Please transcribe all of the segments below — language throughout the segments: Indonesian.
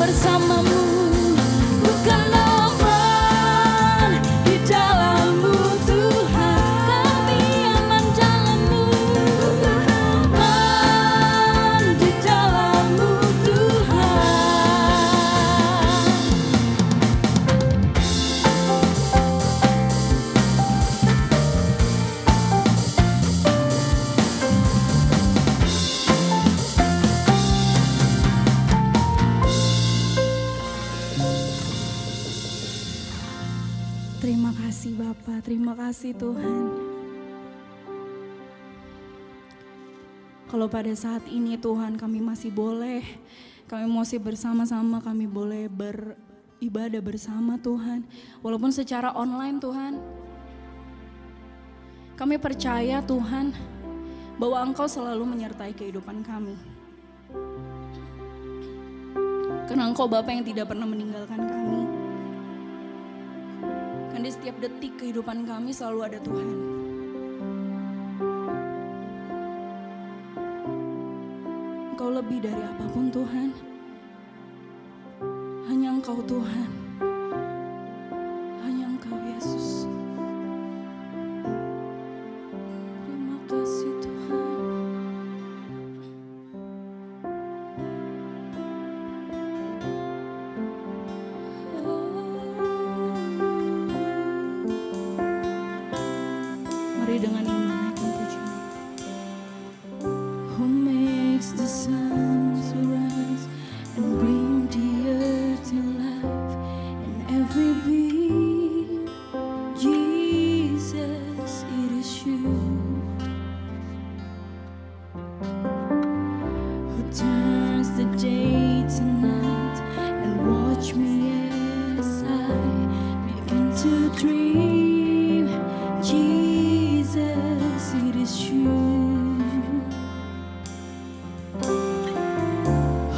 bersamamu, bukan aman di dalammu Tuhan. Kami aman jalanmu, bukan aman di dalammu Tuhan. Terima kasih Bapa, terima kasih Tuhan. Kalau pada saat ini Tuhan kami masih bersama-sama, kami boleh beribadah bersama Tuhan. Walaupun secara online Tuhan. Kami percaya Tuhan bahwa Engkau selalu menyertai kehidupan kami. Karena Engkau Bapa yang tidak pernah meninggalkan kami. Karena di setiap detik kehidupan kami selalu ada Tuhan. Engkau lebih dari apapun Tuhan. Hanya Engkau Tuhan. Hanya Engkau Yesus. Terima kasih Tuhan. Mari dengan ini menaikkan pujian. Who makes the sun to rise and bring the earth to life and every being? Jesus, it is you who turns the day to night and watch me as I begin to dream. Jesus, it is you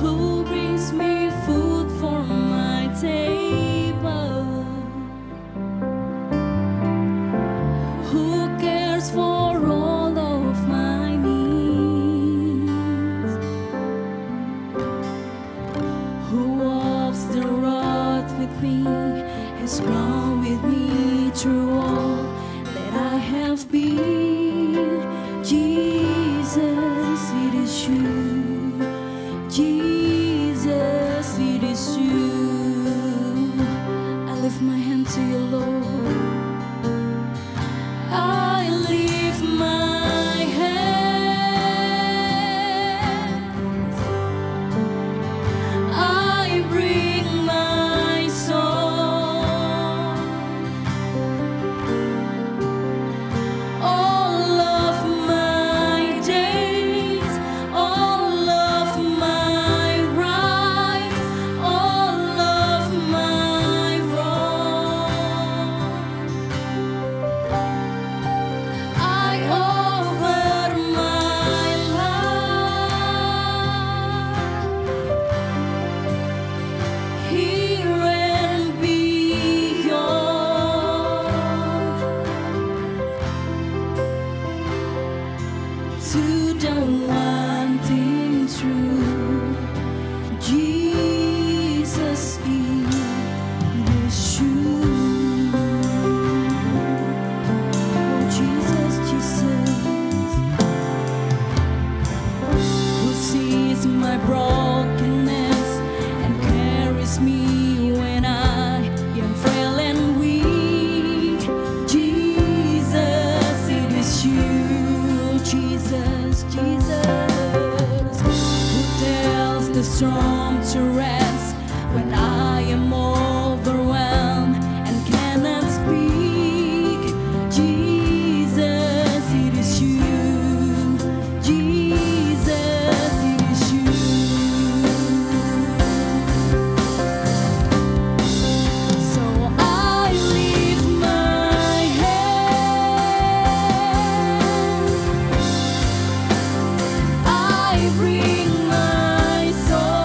who brings me food for my table, who cares for all of my needs, who walks the road with me, has grown with me through all that I have been. Jesus, it is you. Jesus, it is you. I lift my hand to you, Lord. I lift my hand. I bring my song. All of my days, all of my rights, all of my wrongs, I offer my life here and beyond to the one thing true. Jesus, it is you. Oh Jesus, Jesus, who sees my brokenness and carries me when I am frail and weak. Jesus, it is you. Jesus, Jesus, who tells the storm to rest when I am overwhelmed and cannot speak. Jesus, it is you. Jesus, it is you. So I lift my hand. I bring my song.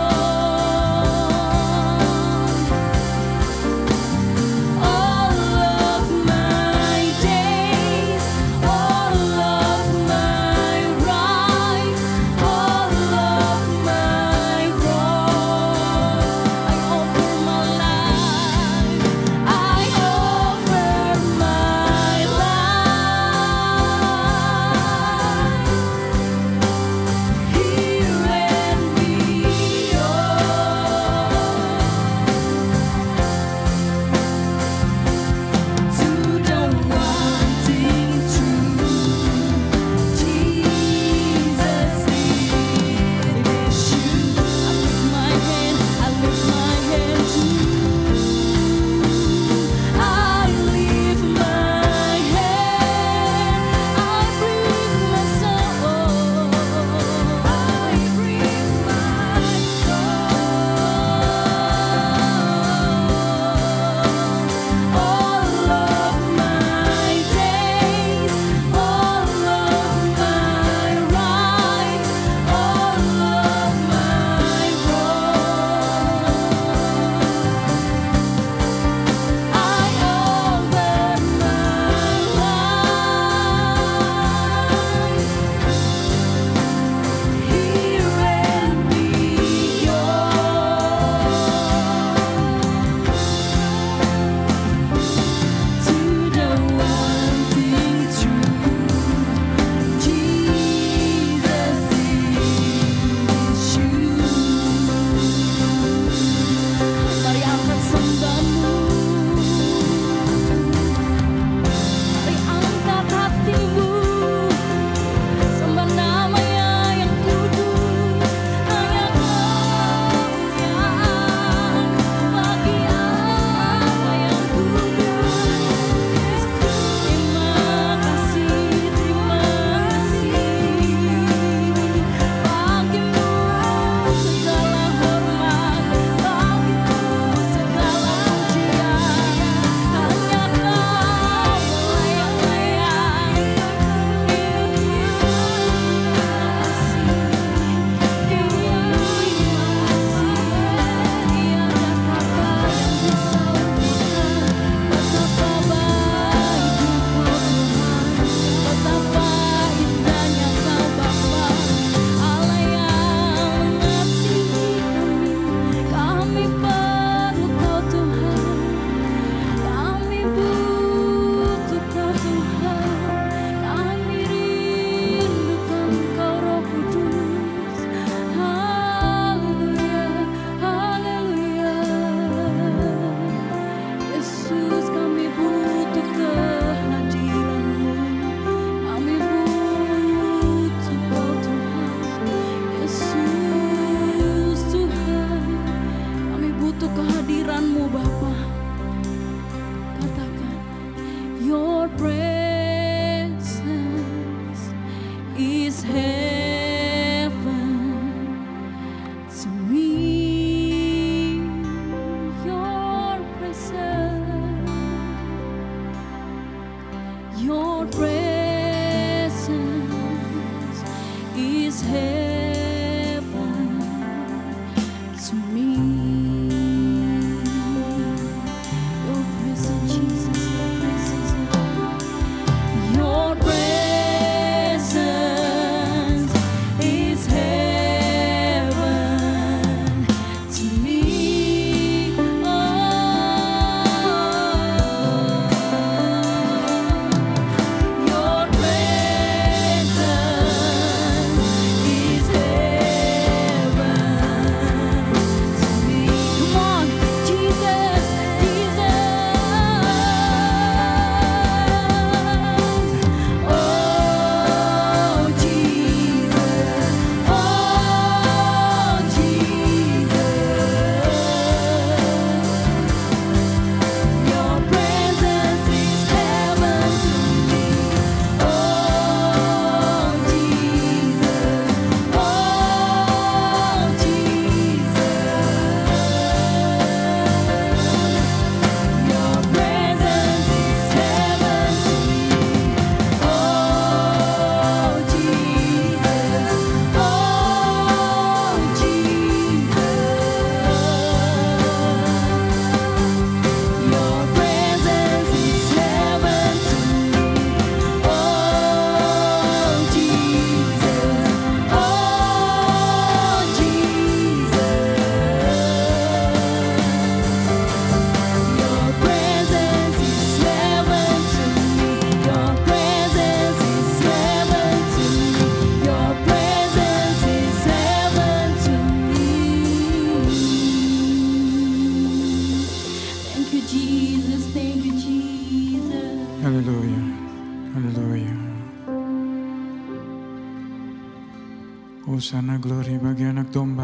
Hosana glory bagi anak domba.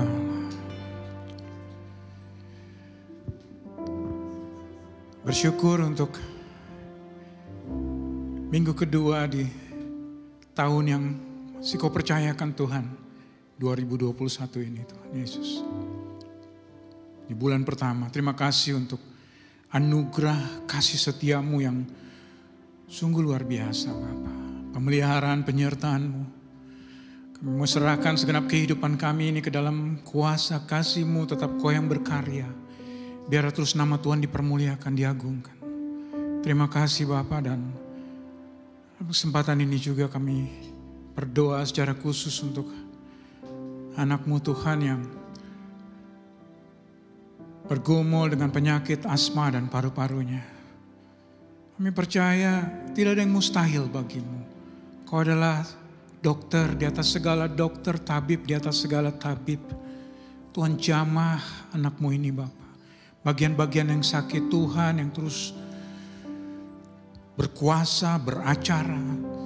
Bersyukur untuk minggu kedua di tahun yang Kau percayakan Tuhan, 2021 ini Tuhan Yesus. Di bulan pertama, terima kasih untuk anugerah kasih setiamu yang sungguh luar biasa Bapa. Pemeliharaan penyertaan-Mu. Kami mau serahkan segenap kehidupan kami ini ke dalam kuasa kasih-Mu, tetap Kau yang berkarya. Biar terus nama Tuhan dipermuliakan, diagungkan. Terima kasih Bapa, dan kesempatan ini juga kami berdoa secara khusus untuk anak-Mu Tuhan yang bergumul dengan penyakit asma dan paru-parunya. Kami percaya tidak ada yang mustahil bagimu. Kau adalah dokter di atas segala dokter, tabib di atas segala tabib. Tuhan jamah anak-Mu ini Bapa. Bagian-bagian yang sakit Tuhan yang terus berkuasa, beracara.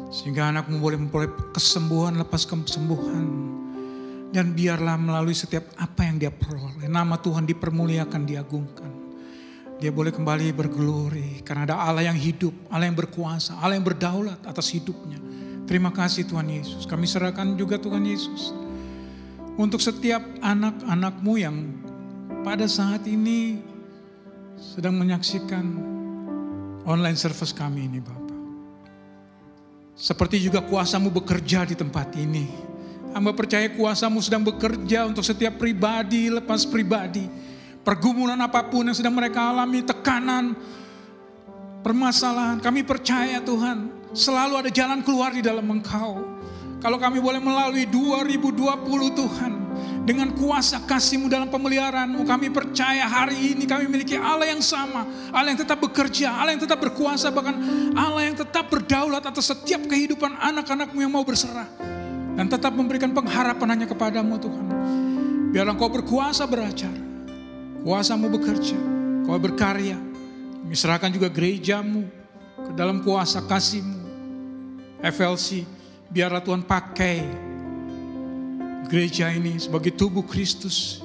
Sehingga anak-Mu boleh memperoleh kesembuhan, lepas kesembuhan. Dan biarlah melalui setiap apa yang dia peroleh, nama Tuhan dipermuliakan, diagungkan. Dia boleh kembali berglori karena ada Allah yang hidup, Allah yang berkuasa, Allah yang berdaulat atas hidupnya. Terima kasih Tuhan Yesus. Kami serahkan juga Tuhan Yesus untuk setiap anak-anak-Mu yang pada saat ini sedang menyaksikan online service kami ini Bapak. Seperti juga kuasa-Mu bekerja di tempat ini. Hamba percaya kuasa-Mu sedang bekerja untuk setiap pribadi lepas pribadi. Pergumulan apapun yang sedang mereka alami, tekanan, permasalahan. Kami percaya Tuhan, selalu ada jalan keluar di dalam Engkau. Kalau kami boleh melalui 2020 Tuhan, dengan kuasa kasih-Mu dalam pemeliharaan-Mu, kami percaya hari ini kami memiliki Allah yang sama. Allah yang tetap bekerja, Allah yang tetap berkuasa, bahkan Allah yang tetap berdaulat atas setiap kehidupan anak-anak-Mu yang mau berserah. Dan tetap memberikan pengharapan hanya kepadamu Tuhan. Biarlah Engkau berkuasa beracara, kuasa-Mu bekerja, Kau berkarya. Kami serahkan juga gereja-Mu ke dalam kuasa kasih-Mu. FLC, biarlah Tuhan pakai gereja ini sebagai tubuh Kristus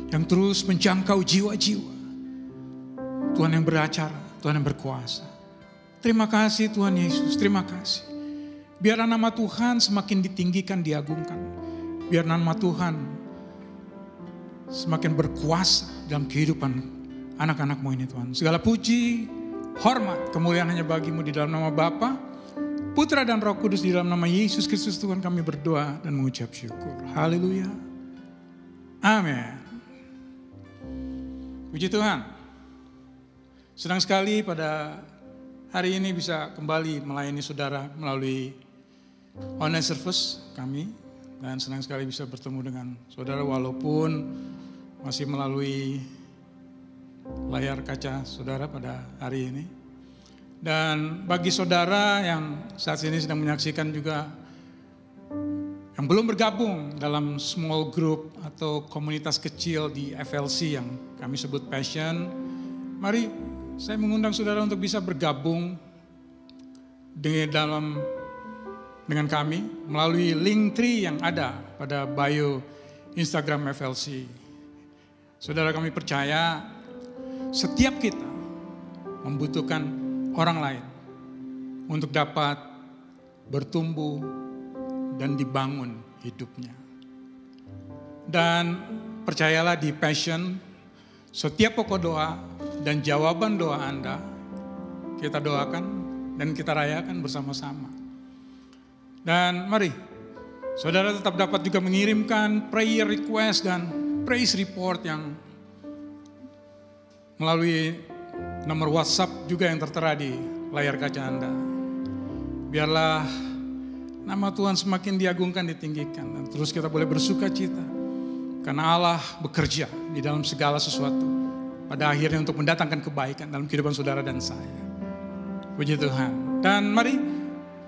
yang terus menjangkau jiwa-jiwa. Tuhan yang beracara, Tuhan yang berkuasa. Terima kasih Tuhan Yesus, terima kasih. Biarlah nama Tuhan semakin ditinggikan, diagungkan. Biar nama Tuhan semakin berkuasa dalam kehidupan anak-anak-Mu ini Tuhan. Segala puji, hormat, kemuliaan hanya bagi-Mu di dalam nama Bapa, Putra dan Roh Kudus, di dalam nama Yesus Kristus Tuhan kami berdoa dan mengucap syukur. Haleluya. Amin. Puji Tuhan. Senang sekali pada hari ini bisa kembali melayani saudara melalui online service kami. Dan senang sekali bisa bertemu dengan saudara walaupun masih melalui layar kaca saudara pada hari ini. Dan bagi saudara yang saat ini sedang menyaksikan juga, yang belum bergabung dalam small group atau komunitas kecil di FLC yang kami sebut Passion, mari saya mengundang saudara untuk bisa bergabung dengan kami melalui link tree yang ada pada bio Instagram FLC. Saudara, kami percaya setiap kita membutuhkan orang lain untuk dapat bertumbuh dan dibangun hidupnya. Dan percayalah di Passion, setiap pokok doa dan jawaban doa Anda kita doakan dan kita rayakan bersama-sama. Dan mari saudara tetap dapat juga mengirimkan prayer request dan praise report yang melalui nomor WhatsApp juga yang tertera di layar kaca Anda. Biarlah nama Tuhan semakin diagungkan, ditinggikan. Dan terus kita boleh bersuka cita. Karena Allah bekerja di dalam segala sesuatu. Pada akhirnya untuk mendatangkan kebaikan dalam kehidupan saudara dan saya. Puji Tuhan. Dan mari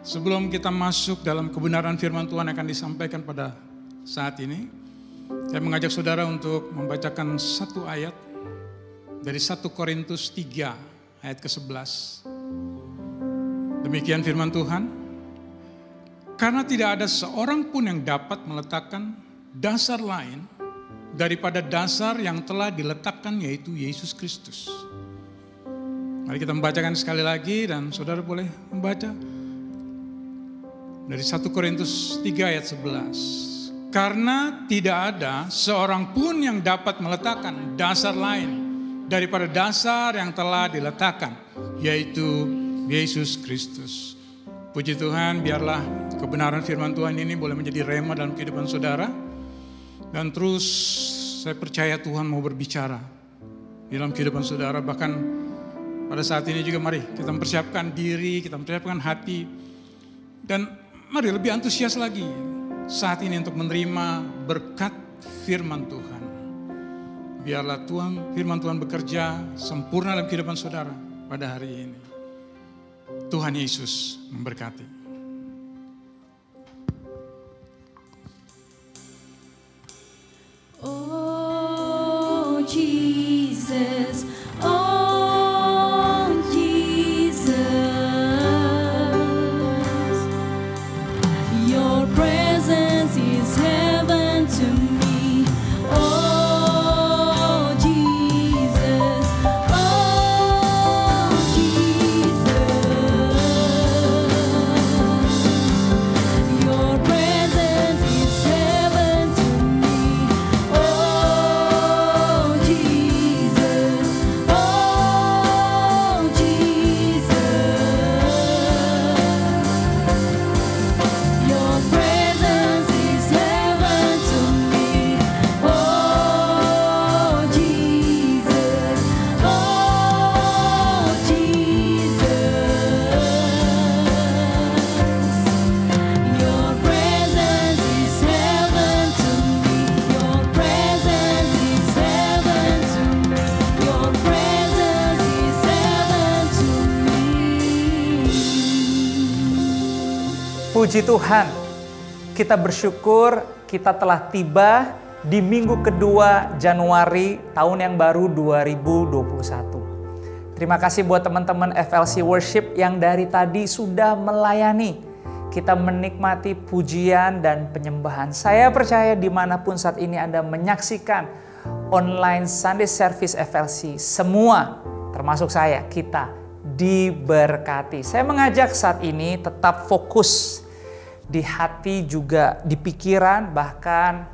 sebelum kita masuk dalam kebenaran firman Tuhan yang akan disampaikan pada saat ini. Saya mengajak saudara untuk membacakan satu ayat. Dari 1 Korintus 3 ayat ke-11. Demikian firman Tuhan. Karena tidak ada seorang pun yang dapat meletakkan dasar lain daripada dasar yang telah diletakkan, yaitu Yesus Kristus. Mari kita membacakan sekali lagi, dan saudara boleh membaca dari 1 Korintus 3 ayat 11. Karena tidak ada seorang pun yang dapat meletakkan dasar lain daripada dasar yang telah diletakkan, yaitu Yesus Kristus. Puji Tuhan, biarlah kebenaran firman Tuhan ini boleh menjadi rema dalam kehidupan saudara. Dan terus saya percaya Tuhan mau berbicara di dalam kehidupan saudara. Bahkan pada saat ini juga mari kita mempersiapkan diri, kita mempersiapkan hati. Dan mari lebih antusias lagi saat ini untuk menerima berkat firman Tuhan. Biarlah firman Tuhan bekerja sempurna dalam kehidupan saudara pada hari ini. Tuhan Yesus memberkati. Oh Jesus, oh Jesus, your presence is heaven to me. Oh Jesus, oh Jesus, your presence is heaven to me. Oh Jesus, oh Jesus, your presence is heaven to me. Oh Jesus, oh Jesus, your presence is heaven to me. Your presence is heaven to me. Your presence is heaven to me. Puji Tuhan, kita bersyukur kita telah tiba di minggu kedua Januari tahun yang baru 2021. Terima kasih buat teman-teman FLC Worship yang dari tadi sudah melayani. Kita menikmati pujian dan penyembahan. Saya percaya dimanapun saat ini Anda menyaksikan online Sunday Service FLC, semua termasuk saya, kita diberkati. Saya mengajak saat ini tetap fokus di hati, juga di pikiran, bahkan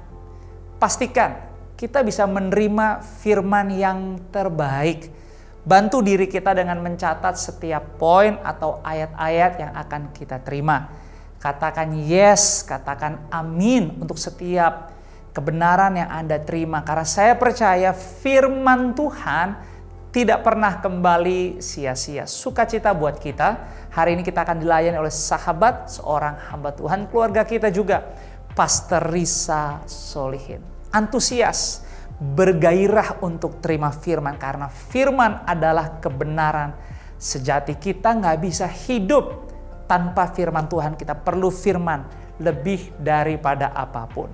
pastikan kita bisa menerima firman yang terbaik. Bantu diri kita dengan mencatat setiap poin atau ayat-ayat yang akan kita terima. Katakan yes, katakan amin untuk setiap kebenaran yang Anda terima. Karena saya percaya firman Tuhan tidak pernah kembali sia-sia. Sukacita buat kita. Hari ini kita akan dilayani oleh sahabat, seorang hamba Tuhan, keluarga kita juga, Pastor Risa Solihin. Antusias, bergairah untuk terima firman, karena firman adalah kebenaran sejati. Kita nggak bisa hidup tanpa firman Tuhan. Kita perlu firman lebih daripada apapun.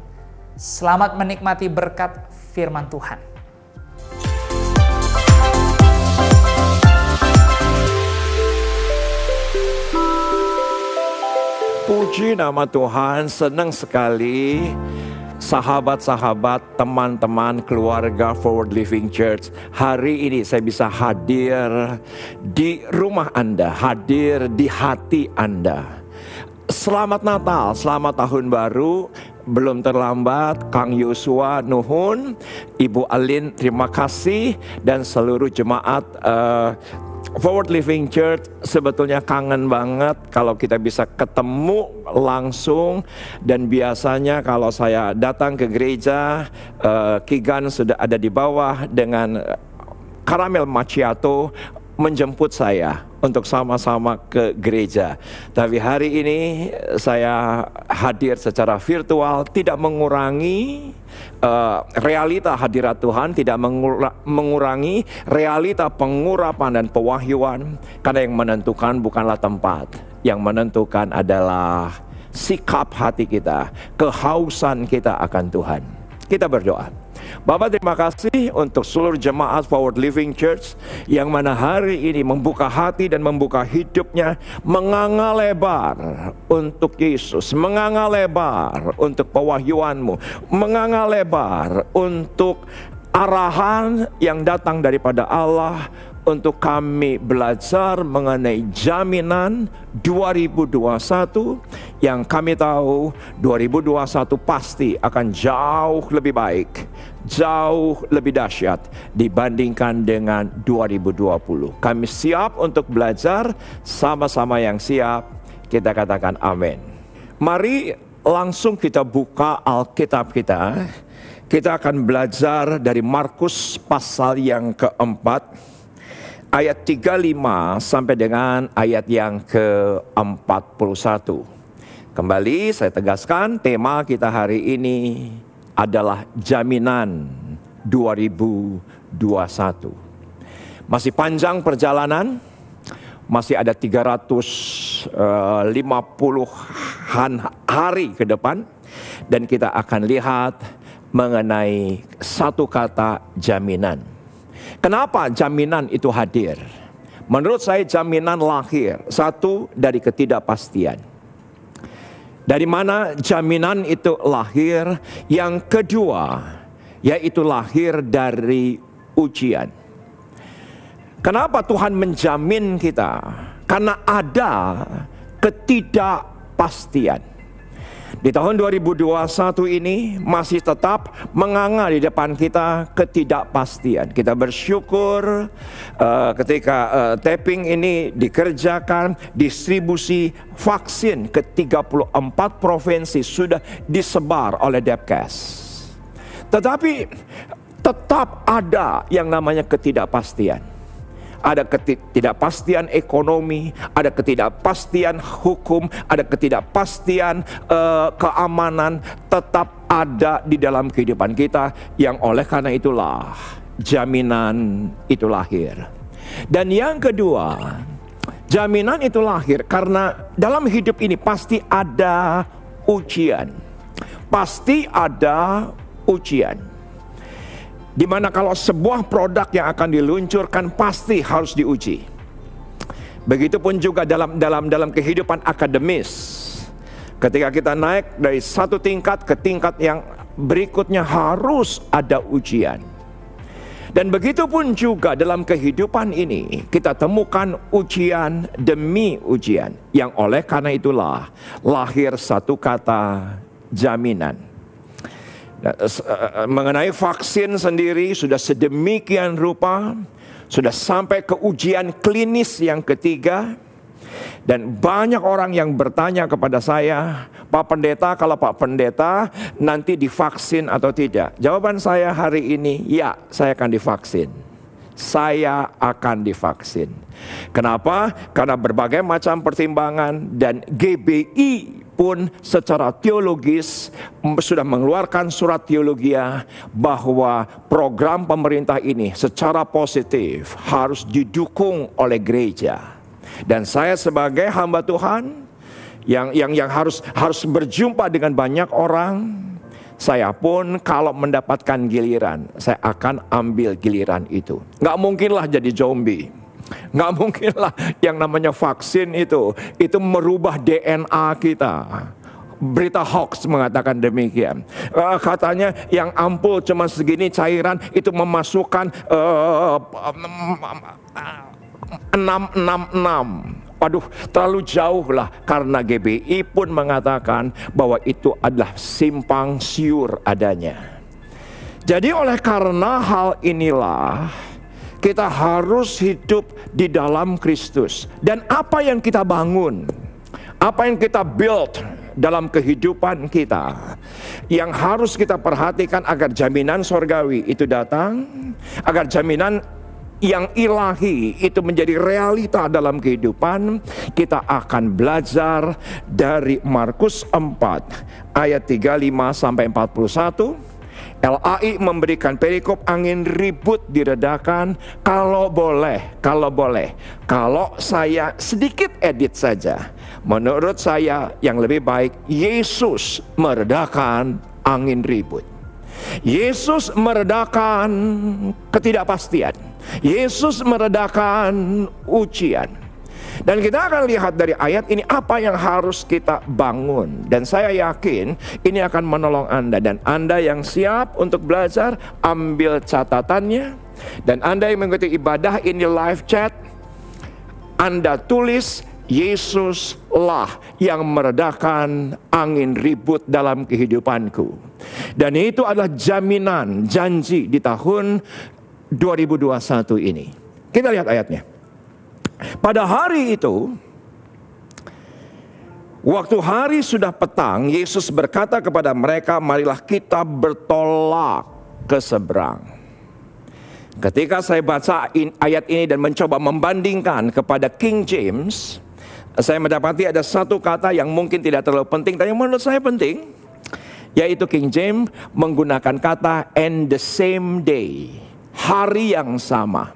Selamat menikmati berkat firman Tuhan. Puji nama Tuhan, senang sekali sahabat-sahabat, teman-teman, keluarga Forward Living Church. Hari ini saya bisa hadir di rumah Anda, hadir di hati Anda. Selamat Natal, selamat Tahun Baru. Belum terlambat, Kang Yosua nuhun, Ibu Alin terima kasih, dan seluruh jemaat Forward Living Church. Sebetulnya kangen banget kalau kita bisa ketemu langsung. Dan biasanya kalau saya datang ke gereja, Kigan sudah ada di bawah dengan karamel macchiato menjemput saya untuk sama-sama ke gereja. Tapi hari ini saya hadir secara virtual, tidak mengurangi realita hadirat Tuhan, tidak mengurangi realita pengurapan dan pewahyuan. Karena yang menentukan bukanlah tempat, yang menentukan adalah sikap hati kita, kehausan kita akan Tuhan. Kita berdoa. Bapak terima kasih untuk seluruh jemaat Forward Living Church yang mana hari ini membuka hati dan membuka hidupnya, menganga lebar untuk Yesus, menganga lebar untuk pewahyuan-Mu, menganga lebar untuk arahan yang datang daripada Allah, untuk kami belajar mengenai jaminan 2021 yang kami tahu 2021 pasti akan jauh lebih baik, jauh lebih dahsyat dibandingkan dengan 2020. Kami siap untuk belajar, sama-sama yang siap, kita katakan amin. Mari langsung kita buka Alkitab kita. Kita akan belajar dari Markus pasal yang keempat, ayat 35 sampai dengan ayat yang ke-41. Kembali saya tegaskan, tema kita hari ini adalah jaminan 2021. Masih panjang perjalanan, masih ada 350-an hari ke depan, dan kita akan lihat mengenai satu kata jaminan. Kenapa jaminan itu hadir? Menurut saya jaminan lahir, satu, dari ketidakpastian. Dari mana jaminan itu lahir? Yang kedua, yaitu lahir dari ujian. Kenapa Tuhan menjamin kita? Karena ada ketidakpastian. Di tahun 2021 ini masih tetap menganga di depan kita ketidakpastian. Kita bersyukur ketika taping ini dikerjakan, distribusi vaksin ke 34 provinsi sudah disebar oleh Depkes. Tetapi tetap ada yang namanya ketidakpastian. Ada ketidakpastian ekonomi, ada ketidakpastian hukum, ada ketidakpastian keamanan, tetap ada di dalam kehidupan kita, yang oleh karena itulah jaminan itu lahir. Dan yang kedua, jaminan itu lahir karena dalam hidup ini pasti ada ujian. Pasti ada ujian. Dimana kalau sebuah produk yang akan diluncurkan pasti harus diuji. Begitupun juga dalam kehidupan akademis. Ketika kita naik dari satu tingkat ke tingkat yang berikutnya harus ada ujian. Dan begitupun juga dalam kehidupan ini kita temukan ujian demi ujian, yang oleh karena itulah lahir satu kata jaminan. Mengenai vaksin sendiri sudah sedemikian rupa, sudah sampai ke ujian klinis yang ketiga. Dan banyak orang yang bertanya kepada saya, Pak Pendeta, kalau Pak Pendeta nanti divaksin atau tidak? Jawaban saya hari ini, ya, saya akan divaksin. Saya akan divaksin. Kenapa? Karena berbagai macam pertimbangan, dan GBI pun secara teologis sudah mengeluarkan surat teologia bahwa program pemerintah ini secara positif harus didukung oleh gereja. Dan saya sebagai hamba Tuhan yang harus berjumpa dengan banyak orang, saya pun kalau mendapatkan giliran, saya akan ambil giliran itu. Nggak mungkinlah jadi zombie. Nggak mungkinlah yang namanya vaksin itu merubah DNA kita. Berita hoax mengatakan demikian. Katanya yang ampul cuma segini cairan itu memasukkan 666. Waduh, terlalu jauh lah, karena GBI pun mengatakan bahwa itu adalah simpang siur adanya. Jadi oleh karena hal inilah kita harus hidup di dalam Kristus. Dan apa yang kita bangun, apa yang kita build dalam kehidupan kita, yang harus kita perhatikan agar jaminan sorgawi itu datang, agar jaminan yang ilahi itu menjadi realita dalam kehidupan. Kita akan belajar dari Markus 4 ayat 35 sampai 41. LAI memberikan perikop angin ribut diredakan. Kalau boleh, kalau saya sedikit edit saja, menurut saya yang lebih baik Yesus meredakan angin ribut. Yesus meredakan ketidakpastian. Yesus meredakan ujian. Dan kita akan lihat dari ayat ini apa yang harus kita bangun. Dan saya yakin ini akan menolong Anda. Dan Anda yang siap untuk belajar, ambil catatannya. Dan Anda yang mengikuti ibadah ini live chat, Anda tulis, Yesuslah yang meredakan angin ribut dalam kehidupanku. Dan itu adalah jaminan, janji di tahun 2021 ini. Kita lihat ayatnya. Pada hari itu, waktu hari sudah petang, Yesus berkata kepada mereka, marilah kita bertolak ke seberang. Ketika saya baca ayat ini dan mencoba membandingkan kepada King James, saya mendapati ada satu kata yang mungkin tidak terlalu penting, tapi menurut saya penting, yaitu King James menggunakan kata "and the same day", hari yang sama.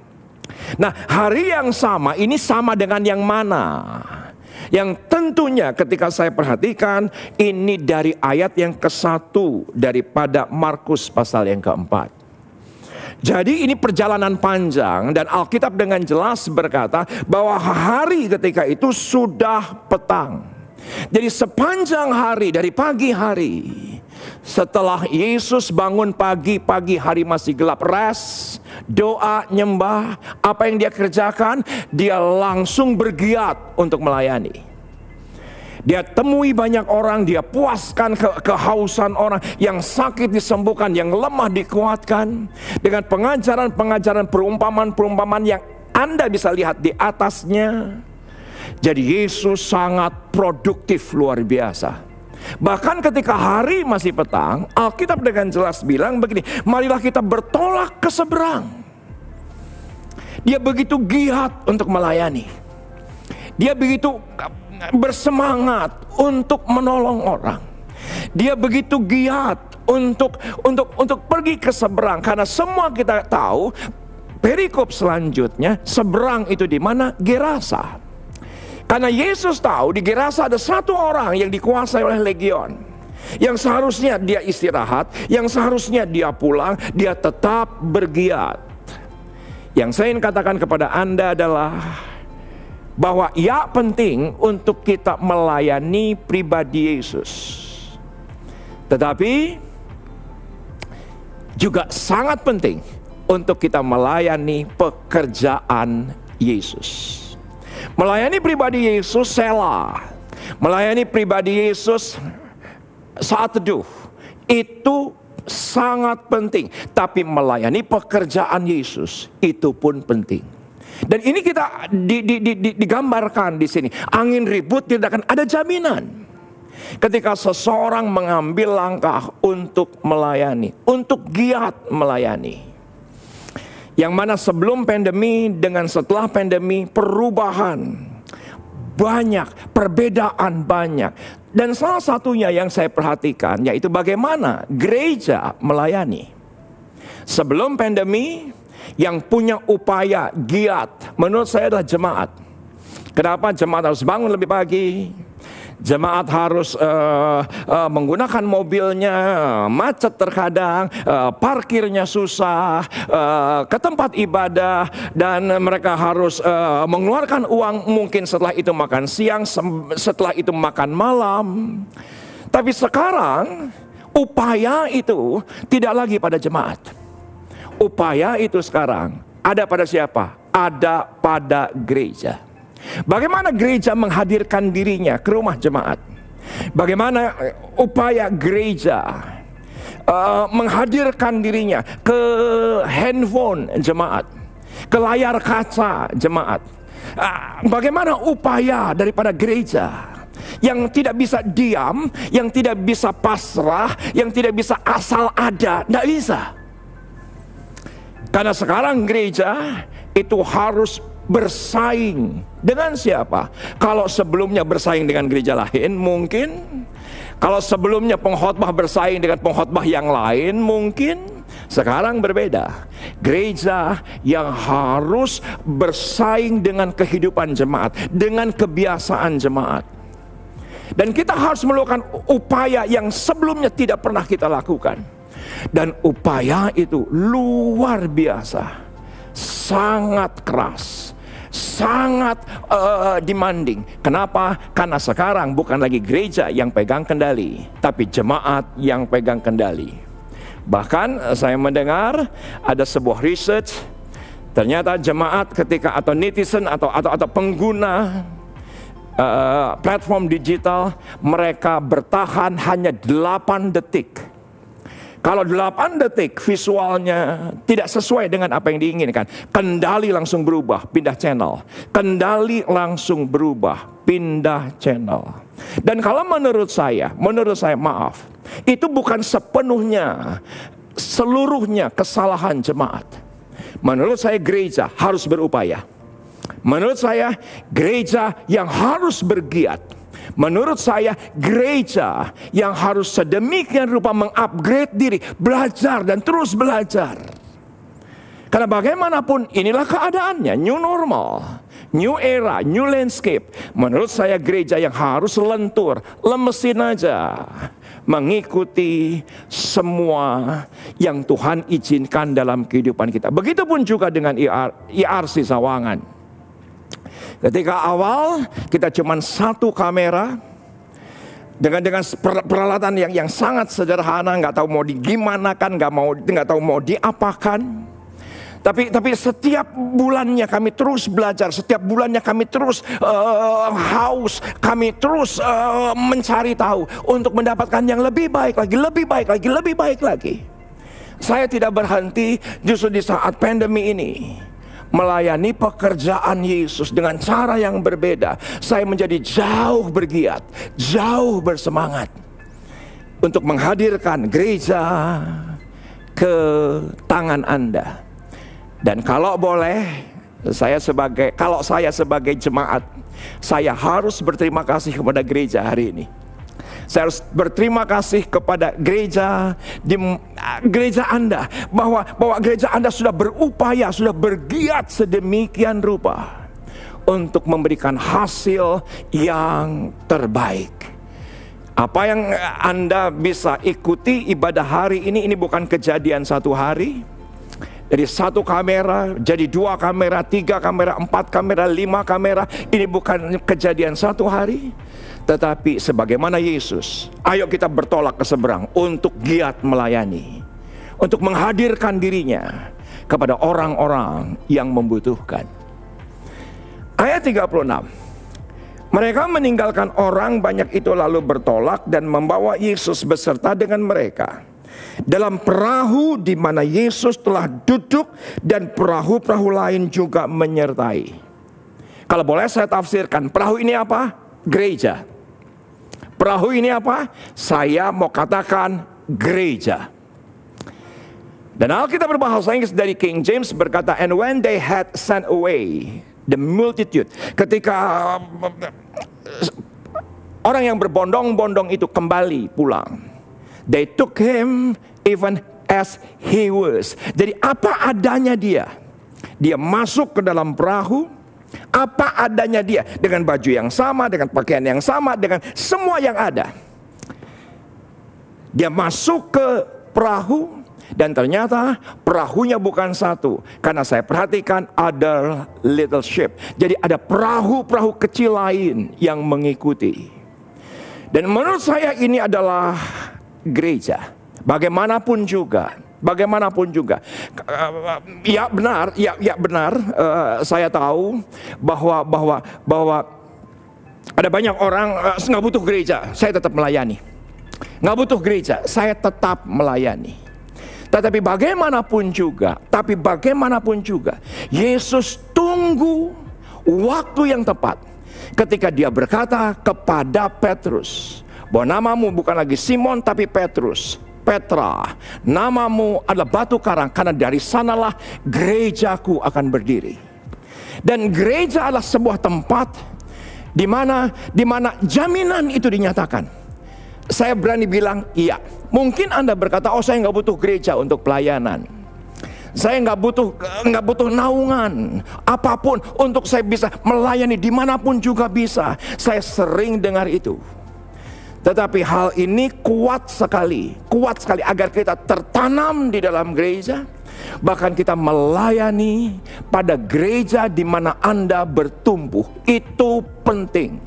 Nah, hari yang sama ini sama dengan yang mana? Yang tentunya ketika saya perhatikan, ini dari ayat yang ke-1 daripada Markus pasal yang ke-4. Jadi ini perjalanan panjang, dan Alkitab dengan jelas berkata bahwa hari ketika itu sudah petang. Jadi sepanjang hari, dari pagi hari, setelah Yesus bangun pagi hari masih gelap, rest, doa, nyembah, apa yang dia kerjakan, dia langsung bergiat untuk melayani. Dia temui banyak orang, dia puaskan kehausan orang, yang sakit disembuhkan, yang lemah dikuatkan, dengan pengajaran-pengajaran, perumpamaan-perumpamaan yang Anda bisa lihat di atasnya. Jadi Yesus sangat produktif, luar biasa. Bahkan ketika hari masih petang, Alkitab dengan jelas bilang begini, marilah kita bertolak ke seberang. Dia begitu giat untuk melayani. Dia begitu bersemangat untuk menolong orang. Dia begitu giat untuk pergi ke seberang, karena semua kita tahu perikop selanjutnya seberang itu di mana? Gerasa. Karena Yesus tahu di Gerasa ada satu orang yang dikuasai oleh legion, yang seharusnya dia istirahat, yang seharusnya dia pulang, dia tetap bergiat. Yang saya ingin katakan kepada Anda adalah bahwa ya penting untuk kita melayani pribadi Yesus, tetapi juga sangat penting untuk kita melayani pekerjaan Yesus. Melayani pribadi Yesus sela, melayani pribadi Yesus saat teduh, itu sangat penting. Tapi melayani pekerjaan Yesus itu pun penting. Dan ini kita digambarkan di sini. Angin ribut tidak akan ada jaminan ketika seseorang mengambil langkah untuk melayani, untuk giat melayani. Yang mana sebelum pandemi dengan setelah pandemi, perubahan banyak, perbedaan banyak. Dan salah satunya yang saya perhatikan yaitu bagaimana gereja melayani. Sebelum pandemi, yang punya upaya giat menurut saya adalah jemaat. Kenapa jemaat harus bangun lebih pagi? Jemaat harus menggunakan mobilnya, macet terkadang, parkirnya susah, ke tempat ibadah, dan mereka harus mengeluarkan uang, mungkin setelah itu makan siang, setelah itu makan malam. Tapi sekarang upaya itu tidak lagi pada jemaat. Upaya itu sekarang ada pada siapa? Ada pada gereja. Bagaimana gereja menghadirkan dirinya ke rumah jemaat? Bagaimana upaya gereja menghadirkan dirinya ke handphone jemaat, ke layar kaca jemaat? Bagaimana upaya daripada gereja yang tidak bisa diam, yang tidak bisa pasrah, yang tidak bisa asal ada? Tidak bisa. Karena sekarang gereja itu harus bersaing dengan siapa? Kalau sebelumnya bersaing dengan gereja lain mungkin, kalau sebelumnya pengkhotbah bersaing dengan pengkhotbah yang lain mungkin, sekarang berbeda. Gereja yang harus bersaing dengan kehidupan jemaat, dengan kebiasaan jemaat. Dan kita harus melakukan upaya yang sebelumnya tidak pernah kita lakukan. Dan upaya itu luar biasa, sangat keras, sangat demanding. Kenapa? Karena sekarang bukan lagi gereja yang pegang kendali, tapi jemaat yang pegang kendali. Bahkan saya mendengar ada sebuah research, ternyata jemaat ketika atau netizen atau pengguna platform digital, mereka bertahan hanya 8 detik. Kalau 8 detik visualnya tidak sesuai dengan apa yang diinginkan, kendali langsung berubah, pindah channel. Kendali langsung berubah, pindah channel. Dan kalau menurut saya maaf, itu bukan seluruhnya kesalahan jemaat. Menurut saya gereja harus berupaya. Menurut saya gereja yang harus bergiat. Menurut saya gereja yang harus sedemikian rupa mengupgrade diri, belajar dan terus belajar. Karena bagaimanapun inilah keadaannya, new normal, new era, new landscape. Menurut saya gereja yang harus lentur, lemesin aja, mengikuti semua yang Tuhan izinkan dalam kehidupan kita. Begitupun juga dengan IRC Sawangan. Ketika awal kita cuma 1 kamera dengan peralatan yang sangat sederhana, nggak tahu mau digimanakan, nggak tahu mau diapakan. Tapi setiap bulannya kami terus belajar, setiap bulannya kami terus haus, kami terus mencari tahu untuk mendapatkan yang lebih baik lagi. Saya tidak berhenti justru di saat pandemi ini. Melayani pekerjaan Yesus dengan cara yang berbeda. Saya menjadi jauh bergiat, jauh bersemangat untuk menghadirkan gereja ke tangan Anda. Dan kalau boleh, kalau saya sebagai jemaat, saya harus berterima kasih kepada gereja hari ini. Saya harus berterima kasih kepada gereja Anda, bahwa gereja Anda sudah berupaya, sudah bergiat sedemikian rupa untuk memberikan hasil yang terbaik. Apa yang Anda bisa ikuti ibadah hari ini bukan kejadian 1 hari. Dari 1 kamera jadi 2 kamera, 3 kamera, 4 kamera, 5 kamera. Ini bukan kejadian 1 hari, tetapi sebagaimana Yesus, ayo kita bertolak ke seberang untuk giat melayani, untuk menghadirkan dirinya kepada orang-orang yang membutuhkan. Ayat 36. Mereka meninggalkan orang banyak itu lalu bertolak dan membawa Yesus beserta dengan mereka dalam perahu di mana Yesus telah duduk, dan perahu-perahu lain juga menyertai. Kalau boleh saya tafsirkan, perahu ini apa? Gereja. Perahu ini apa? Saya mau katakan gereja. Dan Alkitab berbahasa Inggris dari King James berkata, and when they had sent away the multitude. Ketika orang yang berbondong-bondong itu kembali pulang, they took him even as he was. Jadi apa adanya dia. Dia masuk ke dalam perahu, apa adanya dia, dengan baju yang sama, dengan pakaian yang sama, dengan semua yang ada. Dia masuk ke perahu, dan ternyata perahunya bukan satu. Karena saya perhatikan other little ship. Jadi ada perahu-perahu kecil lain yang mengikuti. Dan menurut saya ini adalah gereja. Bagaimanapun juga, ya benar, saya tahu bahwa ada banyak orang nggak butuh gereja, saya tetap melayani. Nggak butuh gereja, saya tetap melayani. Tetapi bagaimanapun juga, Yesus tunggu waktu yang tepat ketika dia berkata kepada Petrus, bahwa namamu bukan lagi Simon tapi Petra, namamu adalah batu karang, karena dari sanalah gerejaku akan berdiri. Dan gereja adalah sebuah tempat di mana jaminan itu dinyatakan. Saya berani bilang iya. Mungkin Anda berkata, oh saya nggak butuh gereja untuk pelayanan. Saya nggak butuh naungan apapun untuk saya bisa melayani dimanapun juga bisa. Saya sering dengar itu. Tetapi hal ini kuat sekali agar kita tertanam di dalam gereja. Bahkan kita melayani pada gereja di mana Anda bertumbuh. Itu penting.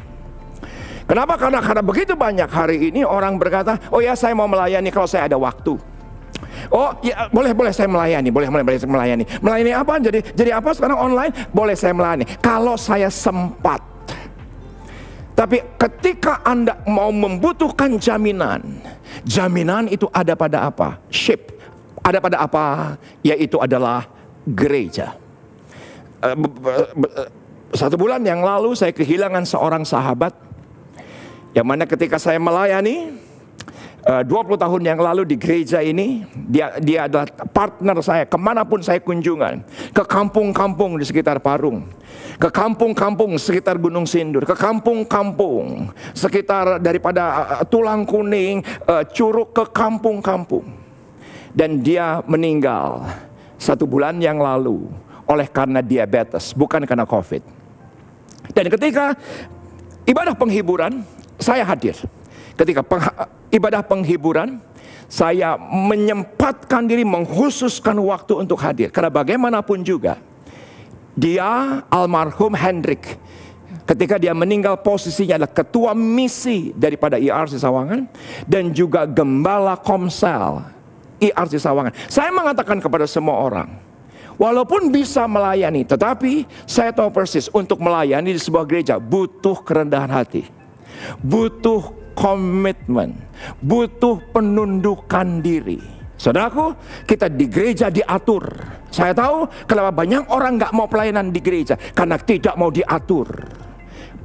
Kenapa? Karena begitu banyak hari ini orang berkata, oh ya saya mau melayani kalau saya ada waktu. Oh ya boleh saya melayani, boleh saya melayani. Melayani apa? Jadi apa sekarang online? Boleh saya melayani kalau saya sempat. Tapi ketika Anda mau membutuhkan jaminan itu ada pada apa? Sheep. Ada pada apa? Yaitu adalah gereja. 1 bulan yang lalu saya kehilangan seorang sahabat, yang mana ketika saya melayani 20 tahun yang lalu di gereja ini, dia adalah partner saya kemanapun saya kunjungan. Ke kampung-kampung di sekitar Parung, ke kampung-kampung sekitar Gunung Sindur, ke kampung-kampung sekitar daripada Tulang Kuning, Curug, ke kampung-kampung. Dan dia meninggal 1 bulan yang lalu oleh karena diabetes, bukan karena COVID. Dan ketika ibadah penghiburan, saya hadir. Ketika ibadah penghiburan, saya menyempatkan diri, mengkhususkan waktu untuk hadir. Karena bagaimanapun juga, dia almarhum Hendrik, ketika dia meninggal posisinya adalah ketua misi daripada IRC Sawangan dan juga gembala Komsel IRC Sawangan. Saya mengatakan kepada semua orang, walaupun bisa melayani, tetapi saya tahu persis untuk melayani di sebuah gereja butuh kerendahan hati, butuh komitmen, butuh penundukan diri. Saudaraku, kita di gereja diatur. Saya tahu kenapa banyak orang gak mau pelayanan di gereja, karena tidak mau diatur.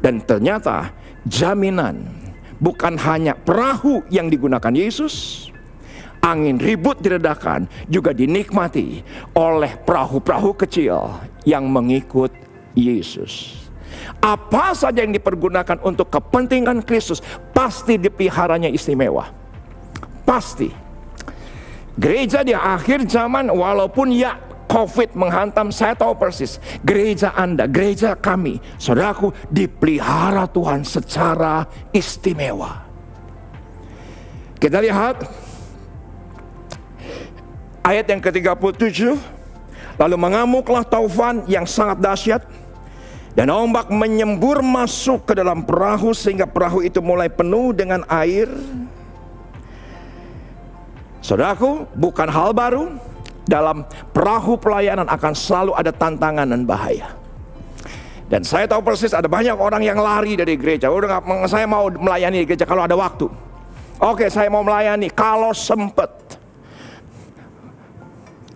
Dan ternyata jaminan bukan hanya perahu yang digunakan Yesus, angin ribut diredakan juga dinikmati oleh perahu-perahu kecil yang mengikut Yesus. Apa saja yang dipergunakan untuk kepentingan Kristus pasti dipeliharanya istimewa. Pasti. Gereja di akhir zaman, walaupun ya COVID menghantam, saya tahu persis gereja Anda, gereja kami, saudaraku, dipelihara Tuhan secara istimewa. Kita lihat ayat yang ke-37. Lalu mengamuklah taufan yang sangat dahsyat, dan ombak menyembur masuk ke dalam perahu sehingga perahu itu mulai penuh dengan air. Saudaraku, bukan hal baru. Dalam perahu pelayanan akan selalu ada tantangan dan bahaya. Dan saya tahu persis ada banyak orang yang lari dari gereja. Saya mau melayani di gereja kalau ada waktu. Oke, saya mau melayani kalau sempat.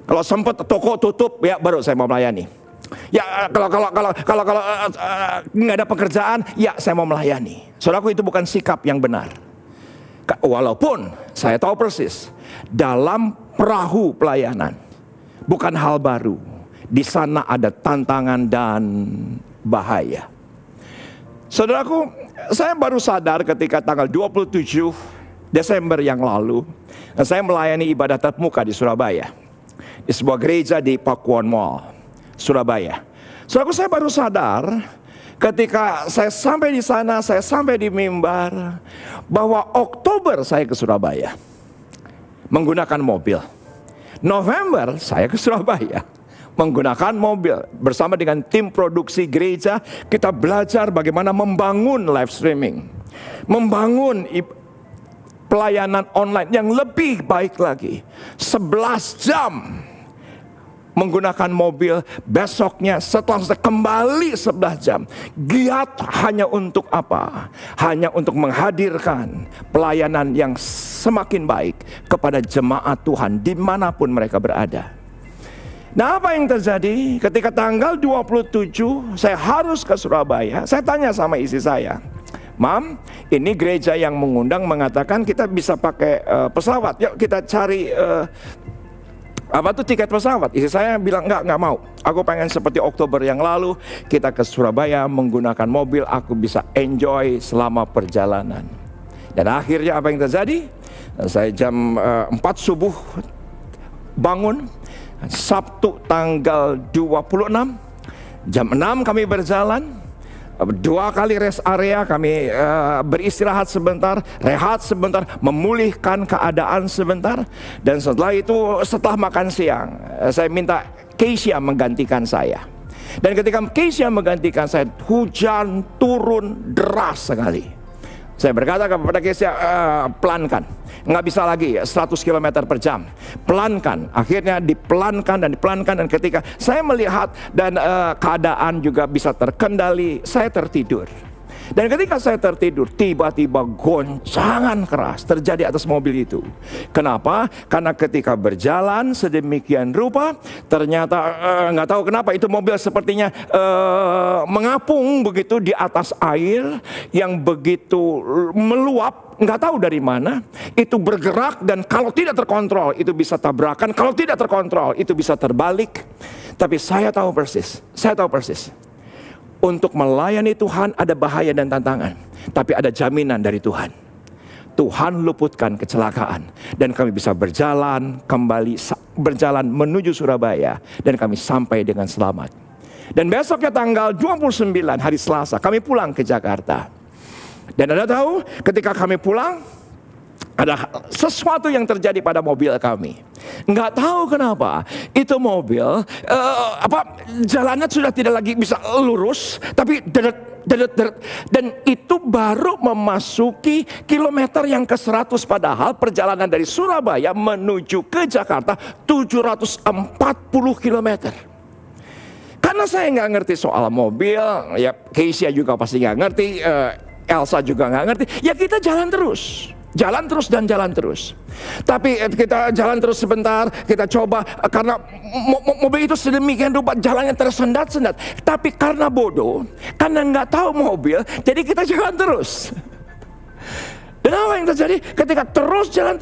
Kalau sempat toko tutup, ya baru saya mau melayani. Ya kalau nggak ada pekerjaan, ya saya mau melayani. Saudaraku, itu bukan sikap yang benar. Walaupun saya tahu persis dalam perahu pelayanan bukan hal baru. Di sana ada tantangan dan bahaya. Saudaraku, saya baru sadar ketika tanggal 27 Desember yang lalu, saya melayani ibadah tatap muka di Surabaya, di sebuah gereja di Pakuan Mall, Surabaya. Saudaraku, saya baru sadar ketika saya sampai di sana, saya sampai di mimbar, bahwa Oktober saya ke Surabaya menggunakan mobil. November saya ke Surabaya menggunakan mobil. Bersama dengan tim produksi gereja, kita belajar bagaimana membangun live streaming, membangun pelayanan online yang lebih baik lagi. 11 jam menggunakan mobil, besoknya setelah kembali 11 jam. Giat hanya untuk apa? Hanya untuk menghadirkan pelayanan yang semakin baik kepada jemaat Tuhan dimanapun mereka berada. Nah, apa yang terjadi ketika tanggal 27 saya harus ke Surabaya? Saya tanya sama istri saya, Mam, ini gereja yang mengundang mengatakan kita bisa pakai pesawat. Yuk kita cari tiket pesawat. Istri saya bilang enggak mau. Aku pengen seperti Oktober yang lalu, kita ke Surabaya menggunakan mobil, aku bisa enjoy selama perjalanan. Dan akhirnya apa yang terjadi? Saya jam 4 subuh bangun, Sabtu tanggal 26, jam 6 kami berjalan, 2 kali rest area, kami beristirahat sebentar, rehat sebentar, memulihkan keadaan sebentar. Dan setelah itu, setelah makan siang, saya minta Keisha menggantikan saya. Dan ketika Keisha menggantikan saya, hujan turun deras sekali. Saya berkata kepada Keisha, pelankan, nggak bisa lagi 100 km per jam, pelankan. Akhirnya dipelankan dan dipelankan, dan ketika saya melihat dan keadaan juga bisa terkendali, saya tertidur. Dan ketika saya tertidur, tiba-tiba goncangan keras terjadi atas mobil itu. Kenapa? Karena ketika berjalan sedemikian rupa, ternyata nggak tahu kenapa itu mobil sepertinya mengapung begitu di atas air yang begitu meluap. Nggak tahu dari mana, itu bergerak, dan kalau tidak terkontrol itu bisa tabrakan, kalau tidak terkontrol itu bisa terbalik. Tapi saya tahu persis, untuk melayani Tuhan ada bahaya dan tantangan, tapi ada jaminan dari Tuhan. Tuhan luputkan kecelakaan, dan kami bisa berjalan kembali, berjalan menuju Surabaya, dan kami sampai dengan selamat. Dan besoknya tanggal 29 hari Selasa kami pulang ke Jakarta. Dan Anda tahu, ketika kami pulang, ada sesuatu yang terjadi pada mobil kami. Nggak tahu kenapa itu mobil jalannya sudah tidak lagi bisa lurus, tapi deret. Dan itu baru memasuki kilometer yang ke-100, padahal perjalanan dari Surabaya menuju ke Jakarta 740 kilometer. Karena saya nggak ngerti soal mobil, ya Keisha juga pasti nggak ngerti, Elsa juga nggak ngerti, ya kita jalan terus. Jalan terus. Tapi kita jalan terus sebentar, kita coba, karena mobil itu sedemikian rupa jalannya tersendat-sendat. Tapi karena bodoh, karena nggak tahu mobil, jadi kita jalan terus. Dan apa yang terjadi? Ketika terus jalan,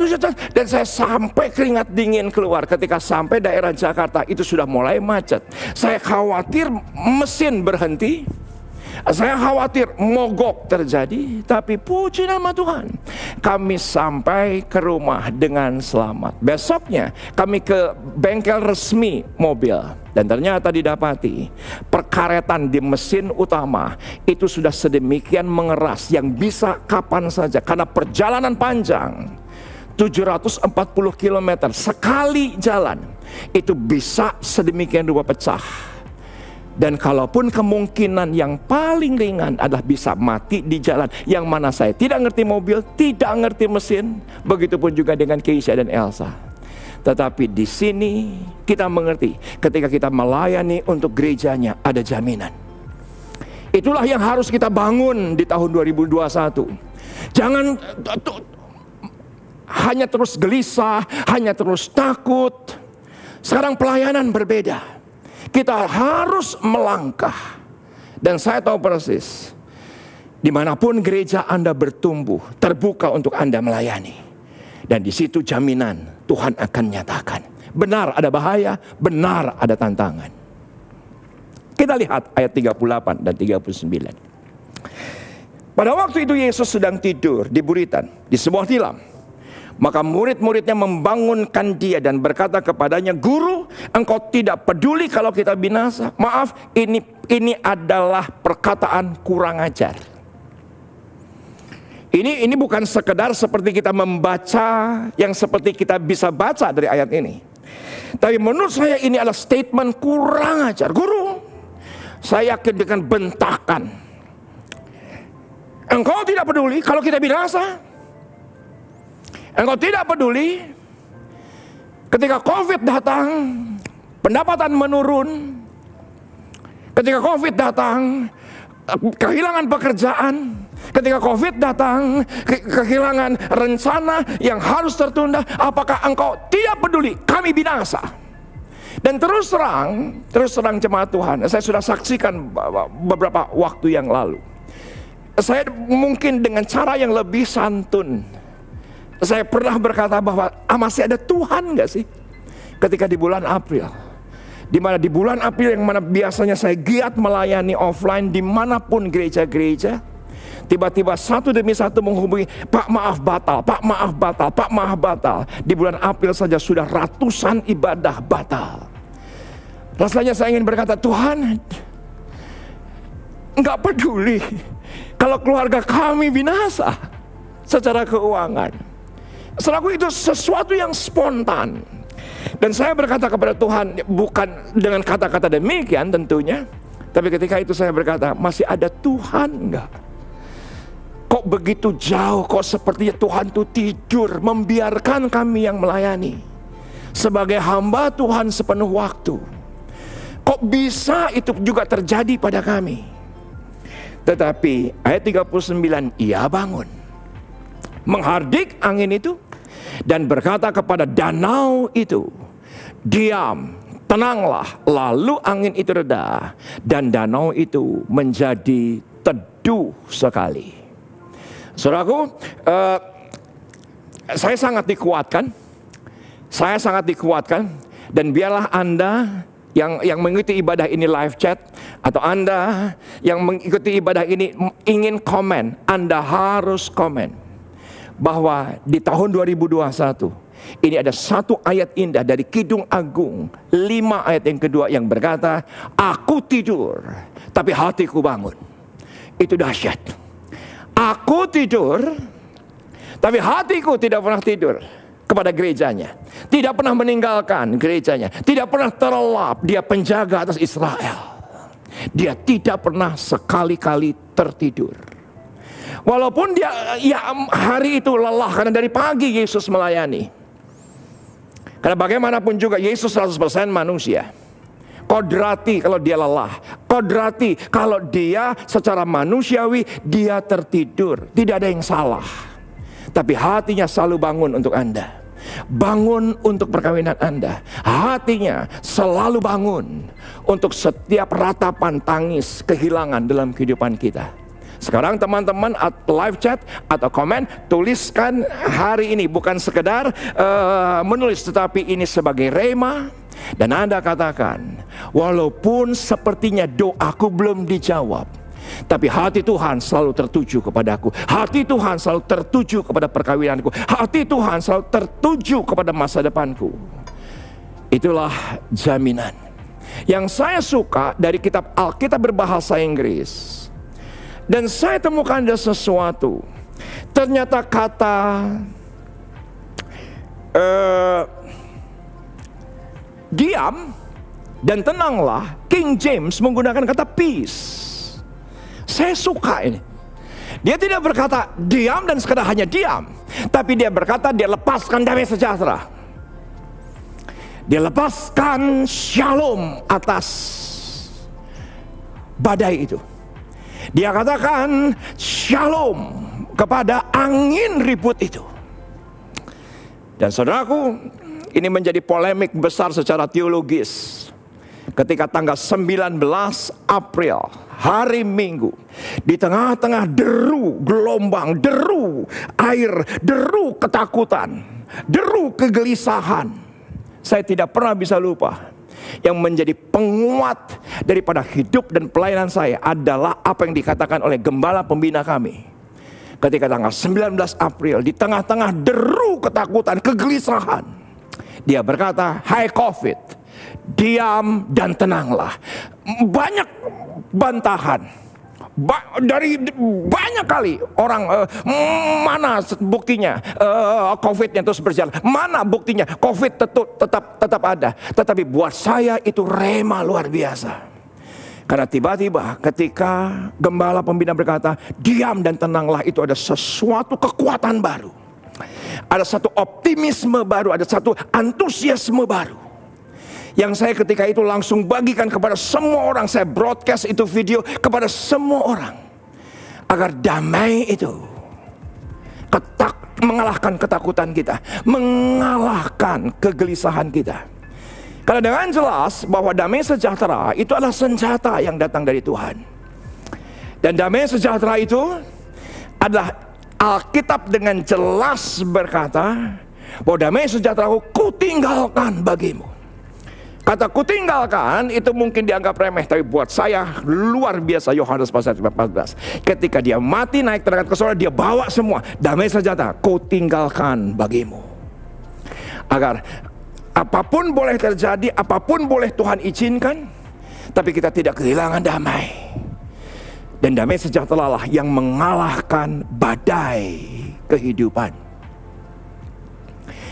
dan saya sampai keringat dingin keluar. Ketika sampai daerah Jakarta, itu sudah mulai macet. Saya khawatir mesin berhenti. Saya khawatir mogok terjadi, tapi puji nama Tuhan, kami sampai ke rumah dengan selamat. Besoknya kami ke bengkel resmi mobil, dan ternyata didapati perkaretan di mesin utama itu sudah sedemikian mengeras yang bisa kapan saja, karena perjalanan panjang 740 km sekali jalan itu bisa sedemikian rupa pecah. Dan kalaupun kemungkinan yang paling ringan adalah bisa mati di jalan, yang mana saya tidak ngerti mobil, tidak ngerti mesin, begitupun juga dengan Keisha dan Elsa. Tetapi di sini kita mengerti, ketika kita melayani untuk gerejanya ada jaminan. Itulah yang harus kita bangun di tahun 2021. Jangan hanya terus gelisah, hanya terus takut. Sekarang pelayanan berbeda. Kita harus melangkah. Dan saya tahu persis, dimanapun gereja Anda bertumbuh, terbuka untuk Anda melayani. Dan di situ jaminan Tuhan akan nyatakan. Benar ada bahaya, benar ada tantangan. Kita lihat ayat 38 dan 39. Pada waktu itu Yesus sedang tidur di buritan, di sebuah tilam. Maka murid-muridnya membangunkan dia dan berkata kepadanya, "Guru, engkau tidak peduli kalau kita binasa? Maaf, ini adalah perkataan kurang ajar." Ini bukan sekedar seperti kita membaca yang seperti kita bisa baca dari ayat ini. Tapi menurut saya ini adalah statement kurang ajar. Guru, saya yakin dengan bentakan, engkau tidak peduli kalau kita binasa? Engkau tidak peduli ketika COVID datang, pendapatan menurun. Ketika COVID datang, kehilangan pekerjaan. Ketika COVID datang, kehilangan rencana yang harus tertunda. Apakah engkau tidak peduli kami binasa? Dan terus terang jemaat Tuhan, saya sudah saksikan beberapa waktu yang lalu. Saya mungkin dengan cara yang lebih santun, saya pernah berkata bahwa masih ada Tuhan gak sih? Ketika di bulan April, dimana di bulan April yang mana biasanya saya giat melayani offline dimanapun gereja-gereja, tiba-tiba satu demi satu menghubungi, "Pak, maaf batal, Pak, maaf batal, Pak, maaf batal." Di bulan April saja sudah ratusan ibadah batal. Rasanya saya ingin berkata, Tuhan, nggak peduli kalau keluarga kami binasa secara keuangan. Saudaraku, itu sesuatu yang spontan. Dan saya berkata kepada Tuhan, bukan dengan kata-kata demikian tentunya, tapi ketika itu saya berkata, masih ada Tuhan enggak? Kok begitu jauh, kok sepertinya Tuhan itu tidur, membiarkan kami yang melayani sebagai hamba Tuhan sepenuh waktu. Kok bisa itu juga terjadi pada kami? Tetapi ayat 39, ia bangun, menghardik angin itu, dan berkata kepada danau itu, diam, tenanglah. Lalu angin itu reda, dan danau itu menjadi teduh sekali. Saudaraku, saya sangat dikuatkan. Dan biarlah Anda yang mengikuti ibadah ini live chat, atau Anda yang mengikuti ibadah ini ingin komen, Anda harus komen bahwa di tahun 2021 ini ada satu ayat indah dari Kidung Agung 5 ayat yang kedua yang berkata, aku tidur tapi hatiku bangun. Itu dahsyat. Aku tidur tapi hatiku tidak pernah tidur kepada gerejanya, tidak pernah meninggalkan gerejanya, tidak pernah terlelap. Dia penjaga atas Israel. Dia tidak pernah sekali-kali tertidur. Walaupun dia hari itu lelah, karena dari pagi Yesus melayani. Karena bagaimanapun juga Yesus 100% manusia. Kodrati kalau dia lelah, kodrati kalau dia secara manusiawi dia tertidur. Tidak ada yang salah. Tapi hatinya selalu bangun untuk Anda. Bangun untuk perkawinan Anda. Hatinya selalu bangun untuk setiap ratapan tangis kehilangan dalam kehidupan kita. Sekarang teman-teman live chat atau komen, tuliskan hari ini, bukan sekedar menulis, tetapi ini sebagai rema. Dan Anda katakan, walaupun sepertinya doaku belum dijawab, tapi hati Tuhan selalu tertuju kepadaku. Hati Tuhan selalu tertuju kepada perkawinanku. Hati Tuhan selalu tertuju kepada masa depanku. Itulah jaminan. Yang saya suka dari kitab Alkitab berbahasa Inggris, dan saya temukan ada sesuatu. Ternyata kata diam dan tenanglah, King James menggunakan kata peace. Saya suka ini. Dia tidak berkata diam dan sekadar hanya diam, tapi dia berkata dia lepaskan damai sejahtera. Dia lepaskan shalom atas badai itu. Dia katakan shalom kepada angin ribut itu. Dan saudaraku, ini menjadi polemik besar secara teologis. Ketika tanggal 19 April, hari Minggu, di tengah-tengah deru gelombang, deru air, deru ketakutan, deru kegelisahan, saya tidak pernah bisa lupa. Yang menjadi penguat daripada hidup dan pelayanan saya adalah apa yang dikatakan oleh gembala pembina kami. Ketika tanggal 19 April, di tengah-tengah deru ketakutan, kegelisahan, dia berkata, hai COVID, diam dan tenanglah. Banyak bantahan dari banyak kali orang, mana buktinya COVID-nya terus berjalan, mana buktinya COVID tetap ada. Tetapi buat saya itu rema luar biasa. Karena tiba-tiba ketika gembala pembina berkata diam dan tenanglah, itu ada sesuatu kekuatan baru, ada satu optimisme baru, ada satu antusiasme baru yang saya ketika itu langsung bagikan kepada semua orang. Saya broadcast itu video kepada semua orang, agar damai itu mengalahkan ketakutan kita, mengalahkan kegelisahan kita. Karena dengan jelas bahwa damai sejahtera itu adalah senjata yang datang dari Tuhan. Dan damai sejahtera itu adalah Alkitab dengan jelas berkata bahwa damai sejahtera ku tinggalkan bagimu. Kata kutinggalkan itu mungkin dianggap remeh, tapi buat saya luar biasa. Yohanes pasal 14, ketika dia mati naik terangkat ke surga, dia bawa semua damai sejahtera, kutinggalkan bagimu. Agar apapun boleh terjadi, apapun boleh Tuhan izinkan, tapi kita tidak kehilangan damai. Dan damai sejahtera lah yang mengalahkan badai kehidupan.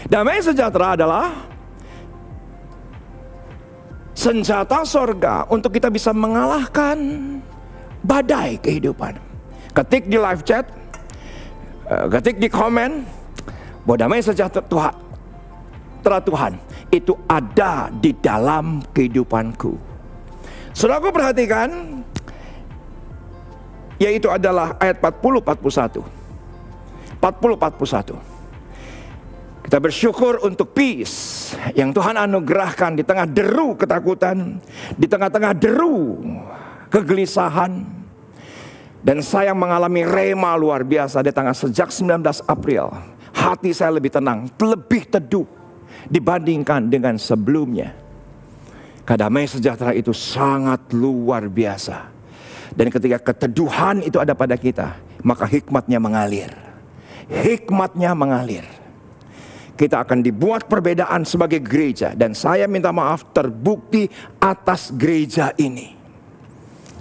Damai sejahtera adalah senjata sorga untuk kita bisa mengalahkan badai kehidupan. Ketik di live chat, ketik di komen bahwa damai sejahtera Tuhan itu ada di dalam kehidupanku. Saudaraku perhatikan, yaitu adalah ayat 40-41. Kita bersyukur untuk peace yang Tuhan anugerahkan di tengah deru ketakutan, di tengah-tengah deru kegelisahan. Dan saya mengalami rema luar biasa di tanggal sejak 19 April. Hati saya lebih tenang, lebih teduh dibandingkan dengan sebelumnya. Damai sejahtera itu sangat luar biasa. Dan ketika keteduhan itu ada pada kita, maka hikmatnya mengalir. Hikmatnya mengalir. Kita akan dibuat perbedaan sebagai gereja. Dan saya minta maaf, terbukti atas gereja ini.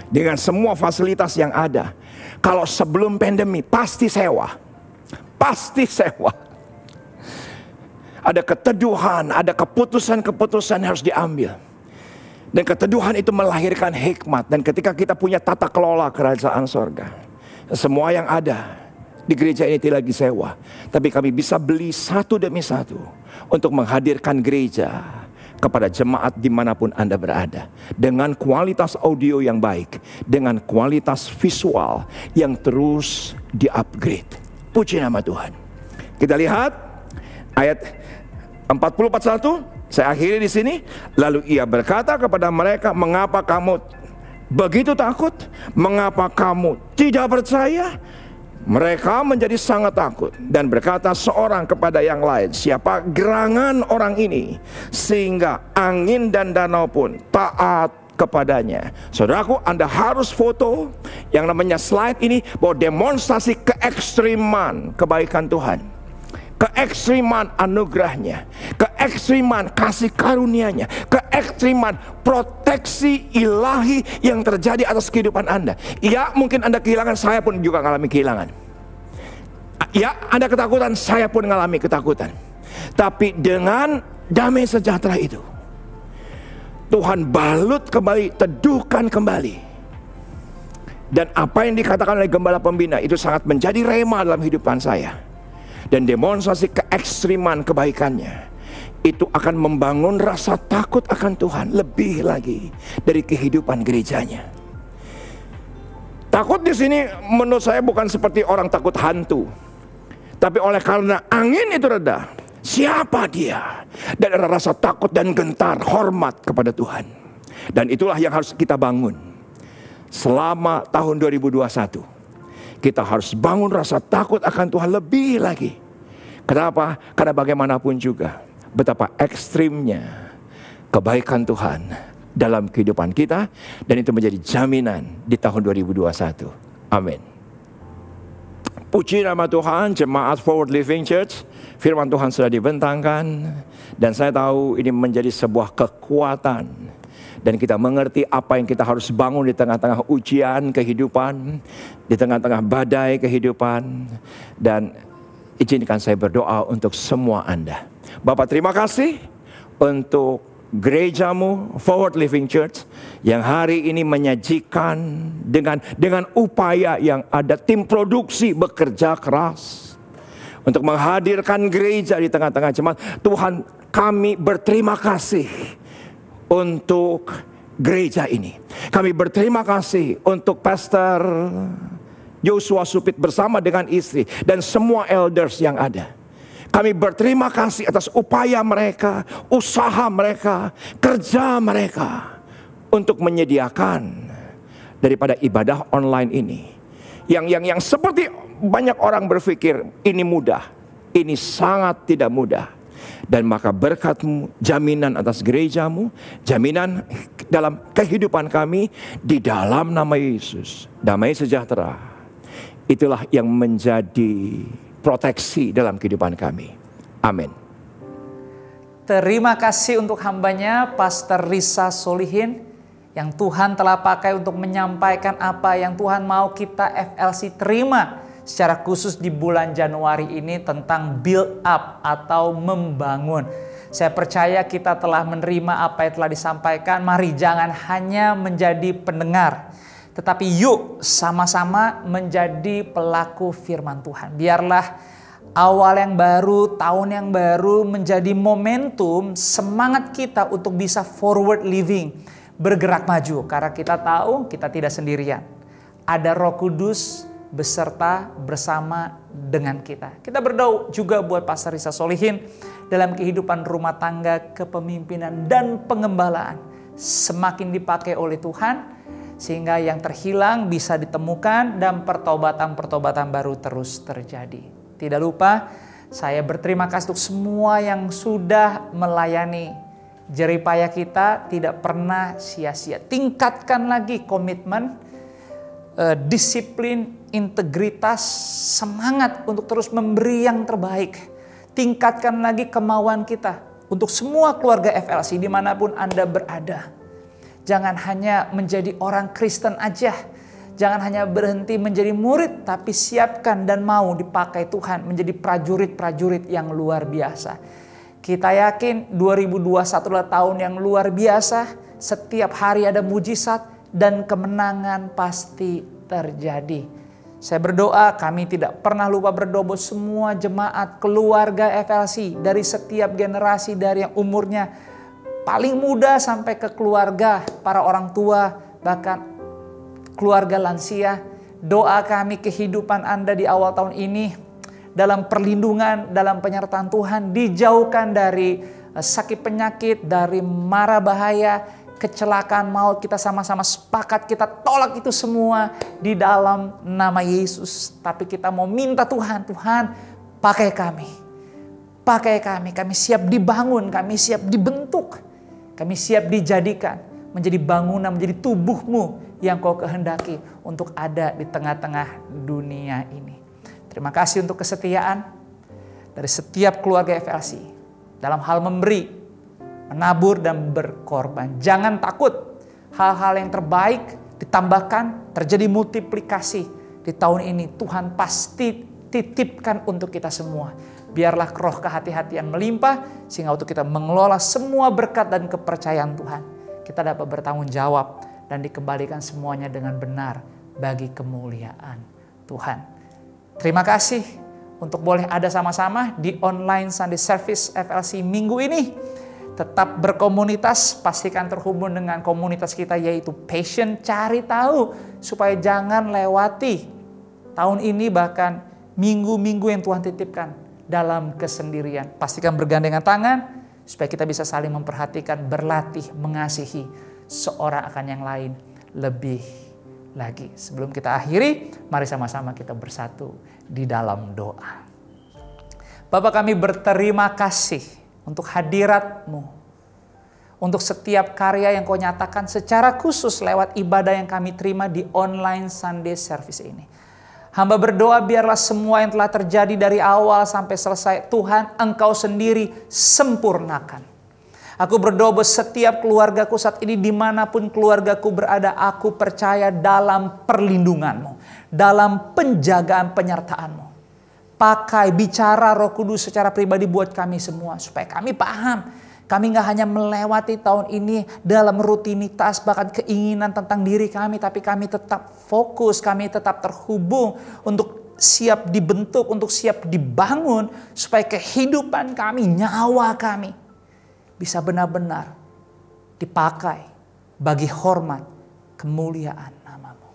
Dengan semua fasilitas yang ada. Kalau sebelum pandemi, pasti sewa. Pasti sewa. Ada keteduhan, ada keputusan-keputusan yang harus diambil. Dan keteduhan itu melahirkan hikmat. Dan ketika kita punya tata kelola kerajaan sorga, semua yang ada di gereja ini tidak lagi sewa, tapi kami bisa beli satu demi satu untuk menghadirkan gereja kepada jemaat dimanapun Anda berada. Dengan kualitas audio yang baik, dengan kualitas visual yang terus di-upgrade. Puji nama Tuhan. Kita lihat ayat 40-41. Saya akhiri di sini. Lalu ia berkata kepada mereka, mengapa kamu begitu takut? Mengapa kamu tidak percaya? Mereka menjadi sangat takut dan berkata seorang kepada yang lain, siapa gerangan orang ini sehingga angin dan danau pun taat kepadanya. Saudaraku, Anda harus foto yang namanya slide ini, bahwa demonstrasi keekstriman kebaikan Tuhan, keekstriman anugerahnya, keekstriman kasih karunia-Nya, keekstriman proteksi ilahi yang terjadi atas kehidupan Anda. Ya, mungkin Anda kehilangan, saya pun juga mengalami kehilangan. Ya, Anda ketakutan, saya pun mengalami ketakutan. Tapi dengan damai sejahtera itu, Tuhan balut kembali, teduhkan kembali. Dan apa yang dikatakan oleh Gembala Pembina itu sangat menjadi rema dalam kehidupan saya. Dan demonstrasi keekstriman kebaikannya itu akan membangun rasa takut akan Tuhan lebih lagi dari kehidupan gerejanya. Takut di sini menurut saya bukan seperti orang takut hantu, tapi oleh karena angin itu reda, siapa dia? Dan ada rasa takut dan gentar, hormat kepada Tuhan. Dan itulah yang harus kita bangun selama tahun 2021. Kita harus bangun rasa takut akan Tuhan lebih lagi. Kenapa? Karena bagaimanapun juga betapa ekstrimnya kebaikan Tuhan dalam kehidupan kita. Dan itu menjadi jaminan di tahun 2021. Amin. Puji nama Tuhan, jemaat Forward Living Church. Firman Tuhan sudah dibentangkan. Dan saya tahu ini menjadi sebuah kekuatan. Dan kita mengerti apa yang kita harus bangun di tengah-tengah ujian kehidupan, di tengah-tengah badai kehidupan. Dan izinkan saya berdoa untuk semua Anda. Bapak, terima kasih untuk gerejamu Forward Living Church yang hari ini menyajikan dengan upaya yang ada, tim produksi bekerja keras untuk menghadirkan gereja di tengah-tengah jemaat. Tuhan, kami berterima kasih untuk gereja ini. Kami berterima kasih untuk Pastor Joshua Supit bersama dengan istri dan semua elders yang ada. Kami berterima kasih atas upaya mereka, usaha mereka, kerja mereka untuk menyediakan daripada ibadah online ini. Yang seperti banyak orang berpikir ini mudah, ini sangat tidak mudah. Dan maka berkat-Mu, jaminan atas gerejamu, jaminan dalam kehidupan kami di dalam nama Yesus, damai sejahtera, itulah yang menjadi proteksi dalam kehidupan kami. Amin. Terima kasih untuk hambanya Pastor Risa Solihin yang Tuhan telah pakai untuk menyampaikan apa yang Tuhan mau kita FLC terima secara khusus di bulan Januari ini tentang build up atau membangun. Saya percaya kita telah menerima apa yang telah disampaikan. Mari jangan hanya menjadi pendengar, tetapi yuk sama-sama menjadi pelaku firman Tuhan. Biarlah awal yang baru, tahun yang baru menjadi momentum semangat kita untuk bisa forward living, bergerak maju. Karena kita tahu kita tidak sendirian. Ada Roh Kudus beserta bersama dengan kita. Kita berdoa juga buat Pastor Risa Solihin dalam kehidupan rumah tangga, kepemimpinan dan pengembalaan. Semakin dipakai oleh Tuhan sehingga yang terhilang bisa ditemukan dan pertobatan-pertobatan baru terus terjadi. Tidak lupa, saya berterima kasih untuk semua yang sudah melayani. Jeripaya kita tidak pernah sia-sia. Tingkatkan lagi komitmen, disiplin, integritas, semangat untuk terus memberi yang terbaik. Tingkatkan lagi kemauan kita untuk semua keluarga FLC dimanapun Anda berada. Jangan hanya menjadi orang Kristen aja. Jangan hanya berhenti menjadi murid, tapi siapkan dan mau dipakai Tuhan menjadi prajurit-prajurit yang luar biasa. Kita yakin 2021 adalah tahun yang luar biasa. Setiap hari ada mujizat dan kemenangan pasti terjadi. Saya berdoa, kami tidak pernah lupa berdoa buat semua jemaat keluarga FLC dari setiap generasi, dari yang umurnya paling muda sampai ke keluarga, para orang tua, bahkan keluarga lansia. Doa kami kehidupan Anda di awal tahun ini dalam perlindungan, dalam penyertaan Tuhan, dijauhkan dari sakit penyakit, dari mara bahaya, kecelakaan maut. Kita sama-sama sepakat, kita tolak itu semua di dalam nama Yesus. Tapi kita mau minta Tuhan, Tuhan pakai kami. Pakai kami siap dibangun, kami siap dibentuk, kami siap dijadikan menjadi bangunan, menjadi tubuh-Mu yang Kau kehendaki untuk ada di tengah-tengah dunia ini. Terima kasih untuk kesetiaan dari setiap keluarga FLC dalam hal memberi, menabur dan berkorban. Jangan takut, hal-hal yang terbaik ditambahkan, terjadi multiplikasi di tahun ini. Tuhan pasti titipkan untuk kita semua. Biarlah roh kehati-hatian melimpah sehingga untuk kita mengelola semua berkat dan kepercayaan Tuhan. Kita dapat bertanggung jawab dan dikembalikan semuanya dengan benar bagi kemuliaan Tuhan. Terima kasih untuk boleh ada sama-sama di online Sunday Service FLC minggu ini. Tetap berkomunitas, pastikan terhubung dengan komunitas kita yaitu Passion, cari tahu supaya jangan lewati tahun ini bahkan minggu-minggu yang Tuhan titipkan dalam kesendirian. Pastikan bergandengan tangan supaya kita bisa saling memperhatikan, berlatih, mengasihi seorang akan yang lain lebih lagi. Sebelum kita akhiri, mari sama-sama kita bersatu di dalam doa. Bapa, kami berterima kasih untuk hadirat-Mu, untuk setiap karya yang Kau nyatakan secara khusus lewat ibadah yang kami terima di online Sunday Service ini. Hamba berdoa biarlah semua yang telah terjadi dari awal sampai selesai, Tuhan Engkau sendiri sempurnakan. Aku berdoa buat setiap keluargaku saat ini, dimanapun keluargaku berada, aku percaya dalam perlindungan-Mu, dalam penjagaan penyertaan-Mu. Pakai, bicara Roh Kudus secara pribadi buat kami semua, supaya kami paham. Kami gak hanya melewati tahun ini dalam rutinitas, bahkan keinginan tentang diri kami, tapi kami tetap fokus, kami tetap terhubung untuk siap dibentuk, untuk siap dibangun, supaya kehidupan kami, nyawa kami, bisa benar-benar dipakai bagi hormat, kemuliaan nama-Mu.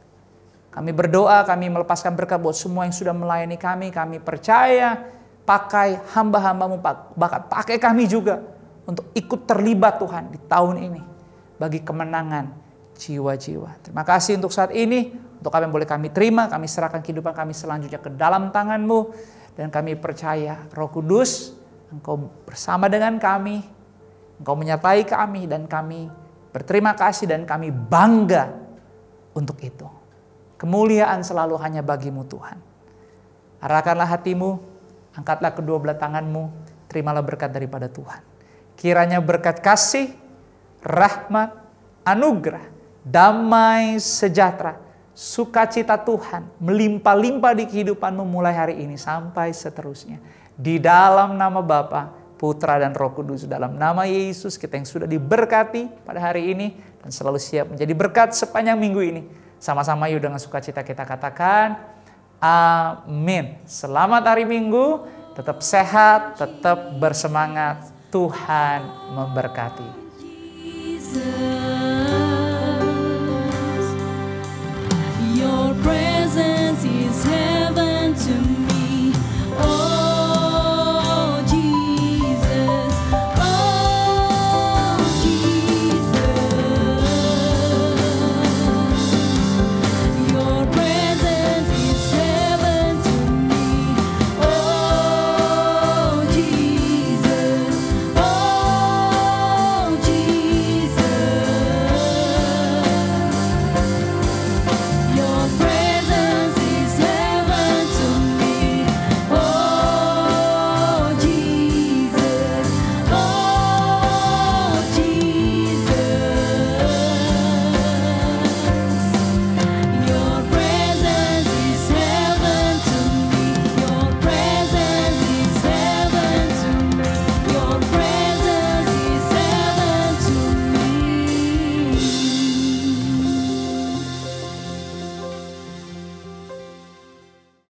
Kami berdoa, kami melepaskan berkat buat semua yang sudah melayani kami. Kami percaya, pakai hamba-hamba-Mu, bahkan pakai kami juga untuk ikut terlibat Tuhan di tahun ini bagi kemenangan jiwa-jiwa. Terima kasih untuk saat ini, untuk apa yang boleh kami terima, kami serahkan kehidupan kami selanjutnya ke dalam tangan-Mu, dan kami percaya Roh Kudus, Engkau bersama dengan kami, Engkau menyertai kami, dan kami berterima kasih dan kami bangga untuk itu. Kemuliaan selalu hanya bagi-Mu Tuhan. Arahkanlah hatimu, angkatlah kedua belah tanganmu, terimalah berkat daripada Tuhan. Kiranya berkat kasih, rahmat, anugerah, damai sejahtera, sukacita Tuhan melimpah-limpah di kehidupanmu mulai hari ini sampai seterusnya. Di dalam nama Bapa, Putra dan Roh Kudus, dalam nama Yesus, kita yang sudah diberkati pada hari ini dan selalu siap menjadi berkat sepanjang minggu ini. Sama-sama yuk dengan sukacita kita katakan, amin. Selamat hari Minggu, tetap sehat, tetap bersemangat. Tuhan memberkati.